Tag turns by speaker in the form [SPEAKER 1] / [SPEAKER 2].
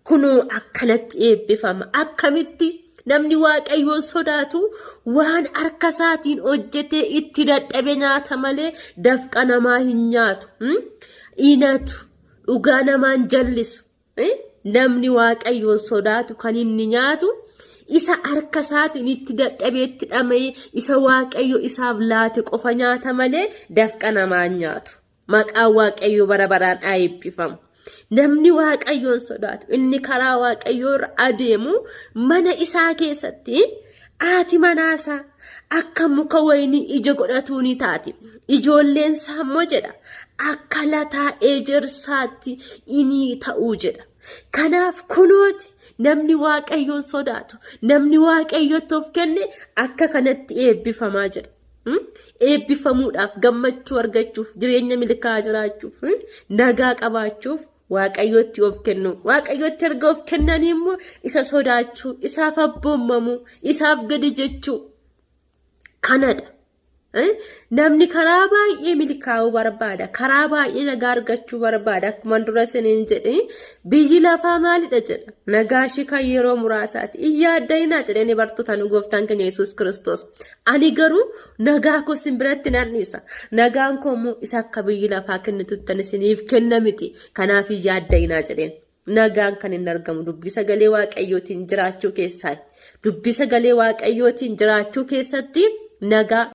[SPEAKER 1] Kunoo akkanatti eebbifama. Akkamitti namni waaqayyoon sodaatu waan harka isaatiin hojjetee itti dadhabe nyaata malee dafqa namaa hin nyaatu. Inatu dhugaa namaan jallisu. Namni waaqayyoon sodaatu kan inni nyaatu isa harka isaatiin itti dadhabeetti dhamee isa waaqayyo isaaf laate qofa nyaata malee dafqa namaan nyaatu. Maqaan waaqayyo bara baraan eebbifamu. Namni waaqayyoon sodaatu inni karaa waaqayyoo adeemu mana isaa keessatti haati manaasaa akka muka wayinii ija godhatu ni taati. Ijoolleen isaa immoo jedha akka lataa ejersaatti inni ta'uu jedha. Kanaaf kunooti namni waaqayyoon sodaatu namni waaqayyootti of kenne akka kanatti eebbifamaa jira. Eebbifamuudhaaf gammachuu argachuuf jireenya milkaa jiraachuuf nagaa qabaachuuf waaqayyootti of kennu. Waaqayyootti erga of kennanii immoo isa sodaachuu isaaf abboommamu isaaf gadi jechuu kanadha. Namni karaa baay'ee milkaa'uu barbaada. Karaa baay'ee nagaa argachuu barbaada. Akkuma dura siniin jedhe biyyi lafaa maalidha jedha. Nagaa ishii kan yeroo muraasaati. Iyyaaddainaa jedhanii bartootaan gooftaan keenya Yesuus Kiristoos. Ani garuu nagaa koo isin biratti nan dhiisa. Nagaan koo immoo isa akka biyyi lafaa kennituttan isiniif kenna miti. Kanaaf iyyaaddainaa jedheen. Nagaan kan hin argamu dubbii sagalee waaqayyootiin jiraachuu keessaa. Dubbii sagalee waaqayyootiin jiraachuu keessatti nagaa